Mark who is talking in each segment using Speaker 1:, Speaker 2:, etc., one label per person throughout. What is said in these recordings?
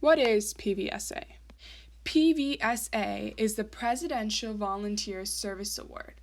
Speaker 1: What is PVSA? PVSA is the Presidential Volunteer Service Award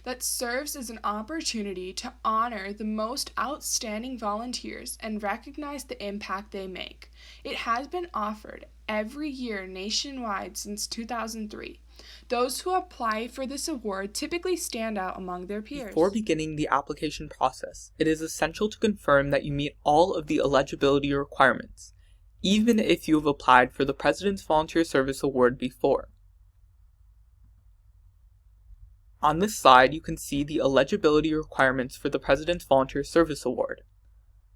Speaker 1: that serves as an opportunity to honor the most outstanding volunteers and recognize the impact they make. It has been offered every year nationwide since 2003. Those who apply for this award typically stand out among their peers.
Speaker 2: Before beginning the application process, it is essential to confirm that you meet all of the eligibility requirements, even if you have applied for the President's Volunteer Service Award before. On this slide, you can see the eligibility requirements for the President's Volunteer Service Award.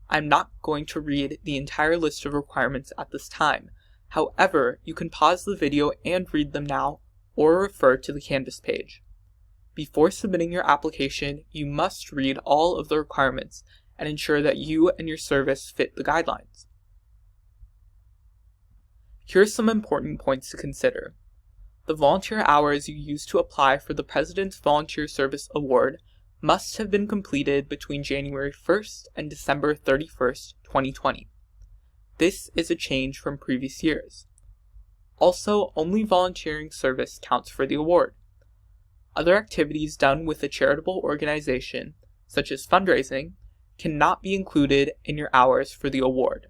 Speaker 2: I'm not going to read the entire list of requirements at this time. However, you can pause the video and read them now, or refer to the Canvas page. Before submitting your application, you must read all of the requirements and ensure that you and your service fit the guidelines. Here are some important points to consider. The volunteer hours you use to apply for the President's Volunteer Service Award must have been completed between January 1st and December 31st, 2020. This is a change from previous years. Also, only volunteering service counts for the award. Other activities done with a charitable organization, such as fundraising, cannot be included in your hours for the award.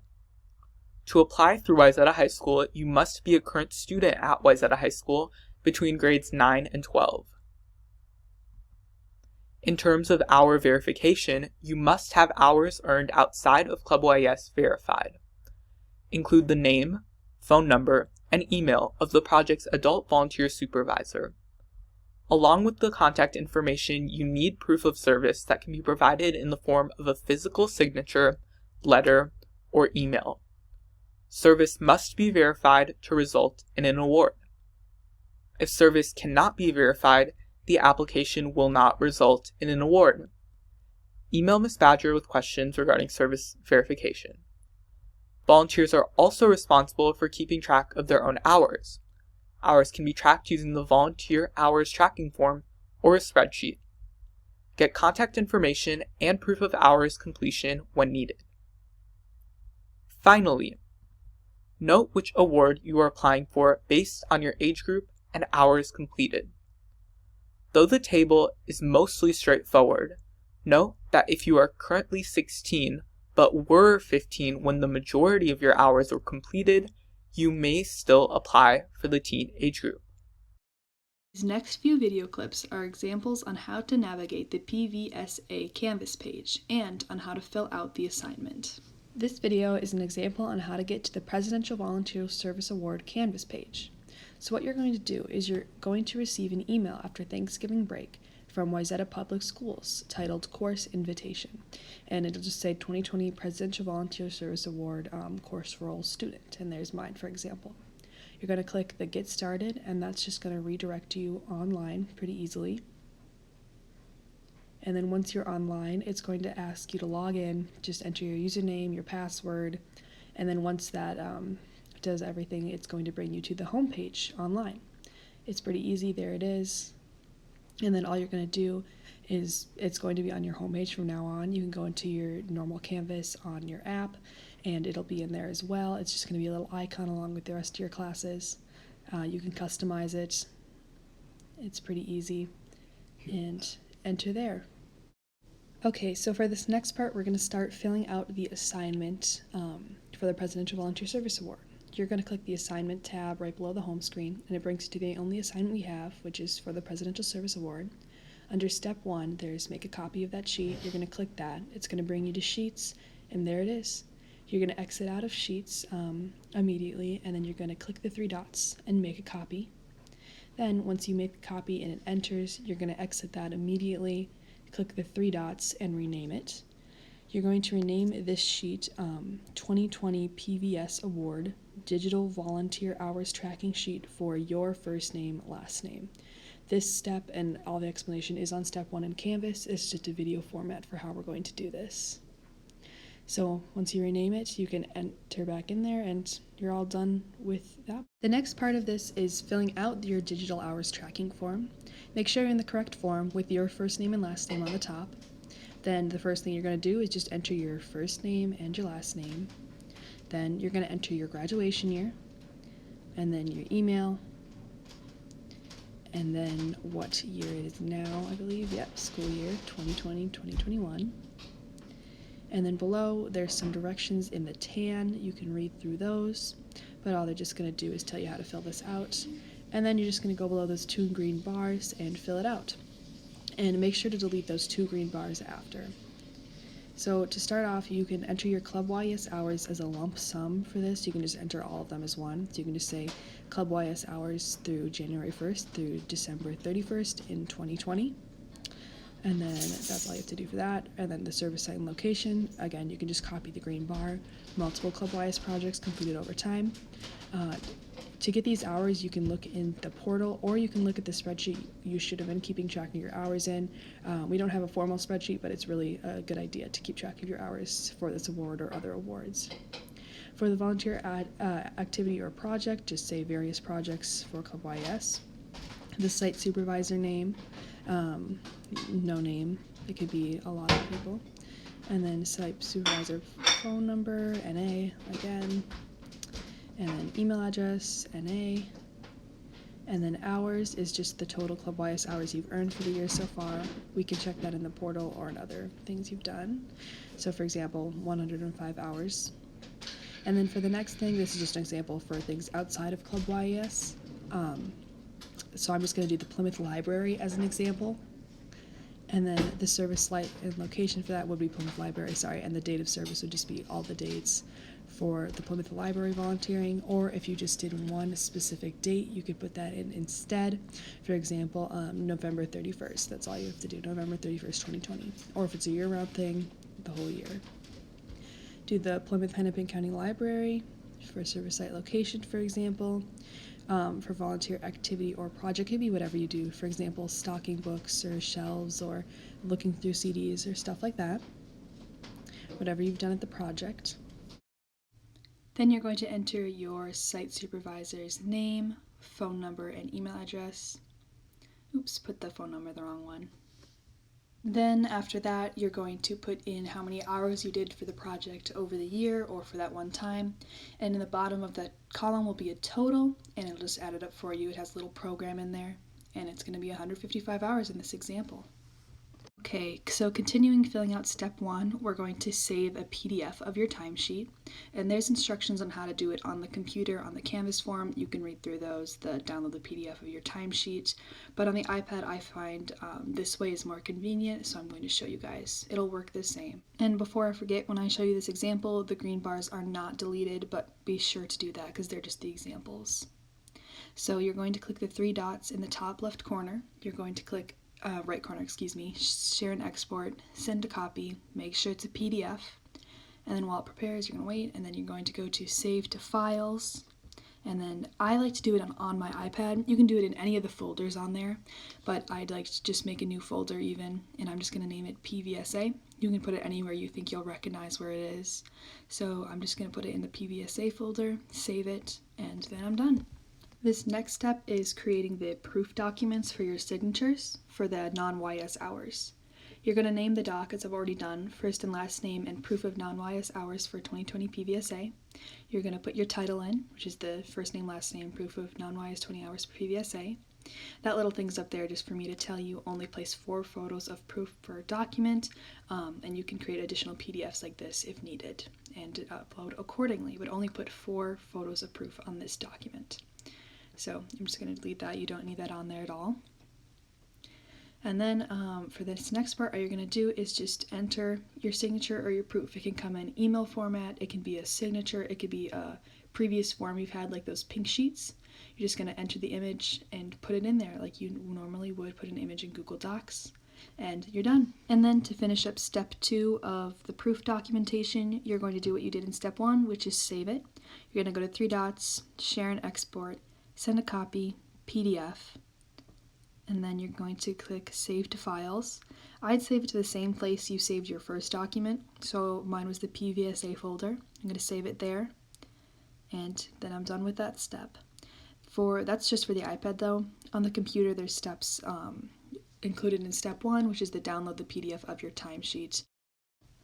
Speaker 2: To apply through Wayzata High School, you must be a current student at Wayzata High School between grades 9 and 12. In terms of hour verification, you must have hours earned outside of Club YS verified. Include the name, phone number, and email of the project's adult volunteer supervisor. Along with the contact information, you need proof of service that can be provided in the form of a physical signature, letter, or email. Service must be verified to result in an award. If service cannot be verified, the application will not result in an award. Email Ms. Badger with questions regarding service verification. Volunteers are also responsible for keeping track of their own hours. Hours can be tracked using the Volunteer Hours Tracking Form or a spreadsheet. Get contact information and proof of hours completion when needed. Finally, note which award you are applying for based on your age group and hours completed. Though the table is mostly straightforward, note that if you are currently 16 but were 15 when the majority of your hours were completed, you may still apply for the teen age group.
Speaker 3: These next few video clips are examples on how to navigate the PVSA Canvas page and on how to fill out the assignment. This video is an example on how to get to the Presidential Volunteer Service Award Canvas page. So what you're going to do is you're going to receive an email after Thanksgiving break from Wayzata Public Schools titled Course Invitation, and it'll just say 2020 Presidential Volunteer Service Award course role student, and there's mine for example. You're going to click the Get Started, and that's just going to redirect you online pretty easily. And then once you're online, it's going to ask you to log in, just enter your username, your password, and then once that does everything, it's going to bring you to the home page online. It's pretty easy, there it is. And then all you're going to do is it's going to be on your homepage from now on. You can go into your normal Canvas on your app, and it'll be in there as well. It's just going to be a little icon along with the rest of your classes. You can customize it. It's pretty easy. And enter there. Okay, so for this next part, we're going to start filling out the assignment for the Presidential Volunteer Service Award. You're going to click the Assignment tab right below the home screen, and it brings you to the only assignment we have, which is for the Presidential Service Award. Under Step 1, there's Make a Copy of that sheet. You're going to click that. It's going to bring you to Sheets, and there it is. You're going to exit out of Sheets immediately, and then you're going to click the 3 dots and make a copy. Then, once you make the copy and it enters, you're going to exit that immediately, click the 3 dots, and rename it. You're going to rename this sheet 2020 PVS Award Digital Volunteer Hours Tracking Sheet for your first name, last name. This step and all the explanation is on Step 1 in Canvas. It's just a video format for how we're going to do this. So once you rename it, you can enter back in there and you're all done with that. The next part of this is filling out your digital hours tracking form. Make sure you're in the correct form with your first name and last name on the top. Then the first thing you're going to do is just enter your first name and your last name. Then you're going to enter your graduation year, and then your email, and then what year it is now, I believe. Yep, school year 2020-2021. And then below, there's some directions in the tan. You can read through those, but all they're just going to do is tell you how to fill this out. And then you're just going to go below those 2 green bars and fill it out. And make sure to delete those 2 green bars after. So to start off, you can enter your Club YS hours as a lump sum for this. You can just enter all of them as one. So you can just say Club YS hours through January 1st through December 31st in 2020. And then that's all you have to do for that. And then the service site and location, again, you can just copy the green bar. Multiple Club YS projects completed over time. To get these hours, you can look in the portal, or you can look at the spreadsheet you should have been keeping track of your hours in. We don't have a formal spreadsheet, but it's really a good idea to keep track of your hours for this award or other awards. For the volunteer activity or project, just say various projects for Club YS. The site supervisor name, no name, it could be a lot of people. And then site supervisor phone number, NA again. And then email address, NA, and then hours is just the total Club YS hours you've earned for the year so far. We can check that in the portal or in other things you've done. So for example, 105 hours. And then for the next thing, this is just an example for things outside of Club YS. So I'm just going to do the Plymouth Library as an example. And then the service site and location for that would be Plymouth Library, and the date of service would just be all the dates for the Plymouth Library volunteering, or if you just did one specific date, you could put that in instead. For example, November 31st, that's all you have to do, November 31st, 2020. Or if it's a year-round thing, the whole year. Do the Plymouth Hennepin County Library for service site location, for example. For volunteer activity or project, could be whatever you do. For example, stocking books or shelves or looking through CDs or stuff like that. Whatever you've done at the project. Then you're going to enter your site supervisor's name, phone number, and email address. Oops, put the phone number the wrong one. Then after that, you're going to put in how many hours you did for the project over the year or for that one time. And in the bottom of that column will be a total, and it'll just add it up for you. It has a little program in there, and it's going to be 155 hours in this example. Okay, so continuing filling out step 1, we're going to save a PDF of your timesheet, and there's instructions on how to do it on the computer, on the Canvas form. You can read through those, download the PDF of your timesheet, but on the iPad I find this way is more convenient, so I'm going to show you guys. It'll work the same. And before I forget, when I show you this example, the green bars are not deleted, but be sure to do that because they're just the examples. So you're going to click the 3 dots in the top left corner. You're going to click right corner, share and export, send to copy, make sure it's a PDF, and then while it prepares, you're going to wait, and then you're going to go to save to files, and then I like to do it on my iPad. You can do it in any of the folders on there, but I'd like to just make a new folder even, and I'm just going to name it PVSA. You can put it anywhere you think you'll recognize where it is. So I'm just going to put it in the PVSA folder, save it, and then I'm done. This next step is creating the proof documents for your signatures for the non-YS hours. You're going to name the doc, as I've already done, first and last name and proof of non-YS hours for 2020 PVSA. You're going to put your title in, which is the first name, last name, proof of non-YS 20 hours for PVSA. That little thing's up there just for me to tell you only place 4 photos of proof per document, and you can create additional PDFs like this if needed and upload accordingly, but only put 4 photos of proof on this document. So I'm just going to delete that. You don't need that on there at all. And then for this next part, all you're going to do is just enter your signature or your proof. It can come in email format, it can be a signature, it could be a previous form you've had, like those pink sheets. You're just going to enter the image and put it in there like you normally would put an image in Google Docs. And you're done. And then to finish up step 2 of the proof documentation, you're going to do what you did in step 1, which is save it. You're going to go to 3 dots, share and export, send a copy, PDF, and then you're going to click Save to Files. I'd save it to the same place you saved your first document, so mine was the PVSA folder. I'm going to save it there, and then I'm done with that step. That's just for the iPad though. On the computer there's steps included in step 1, which is to download the PDF of your timesheet.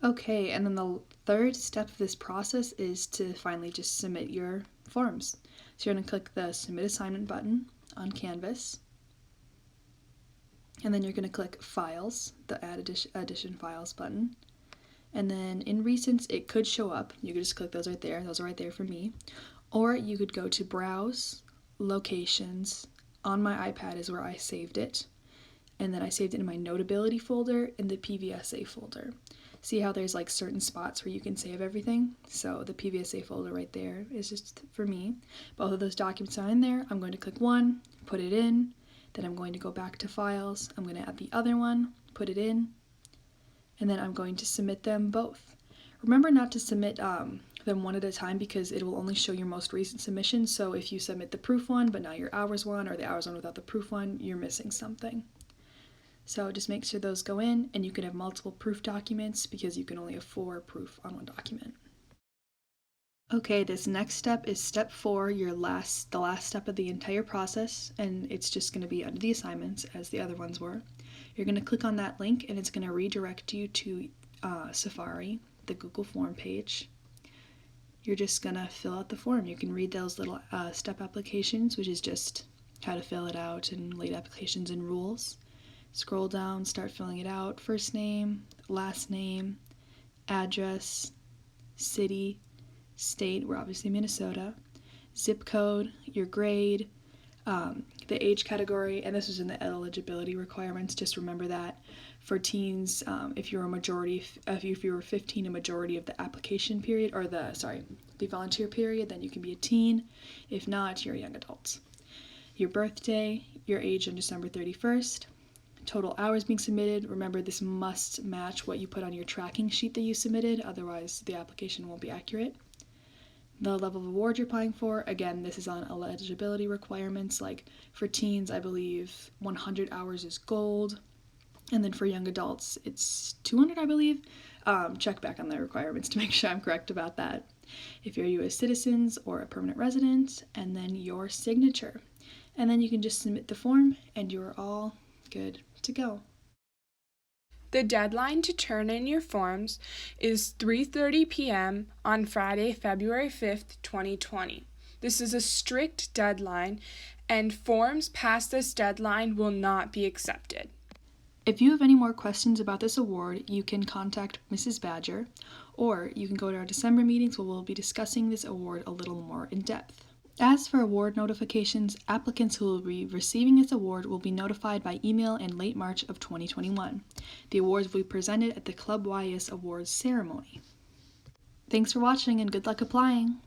Speaker 3: Okay, and then the third step of this process is to finally just submit your forms. So you're going to click the Submit Assignment button on Canvas, and then you're going to click Files, the Add Addition Files button, and then in Recents it could show up. You could just click those right there. Those are right there for me. Or you could go to Browse, Locations. On my iPad is where I saved it, and then I saved it in my Notability folder in the PVSA folder. See how there's like certain spots where you can save everything? So the PVSA folder right there is just for me. Both of those documents are in there. I'm going to click one, put it in, then I'm going to go back to Files. I'm going to add the other one, put it in, and then I'm going to submit them both. Remember not to submit them one at a time because it will only show your most recent submission. So if you submit the proof one but not your hours one, or the hours one without the proof one, you're missing something. So just make sure those go in, and you can have multiple proof documents because you can only have 4 proof on one document. Okay, this next step is step 4, the last step of the entire process, and it's just going to be under the assignments as the other ones were. You're going to click on that link and it's going to redirect you to Safari, the Google form page. You're just going to fill out the form. You can read those little step applications, which is just how to fill it out and late applications and rules. Scroll down, start filling it out. First name, last name, address, city, state, we're obviously Minnesota, zip code, your grade, the age category, and this was in the eligibility requirements. Just remember that for teens, if you were 15 a majority of the application period, or the volunteer period, then you can be a teen. If not, you're a young adult. Your birthday, your age on December 31st, total hours being submitted. Remember, this must match what you put on your tracking sheet that you submitted, otherwise the application won't be accurate. The level of award you're applying for, again, this is on eligibility requirements. Like for teens, I believe 100 hours is gold, and then for young adults, it's 200, I believe. Check back on the requirements to make sure I'm correct about that. If you're U.S. citizens or a permanent resident, and then your signature. And then you can just submit the form, and you're all good to go.
Speaker 1: The deadline to turn in your forms is 3:30 p.m. on Friday, February 5th, 2020. This is a strict deadline, and forms past this deadline will not be accepted.
Speaker 3: If you have any more questions about this award, you can contact Mrs. Badger, or you can go to our December meetings where we'll be discussing this award a little more in depth. As for award notifications, applicants who will be receiving this award will be notified by email in late March of 2021. The awards will be presented at the Club YS Awards ceremony. Thanks for watching and good luck applying!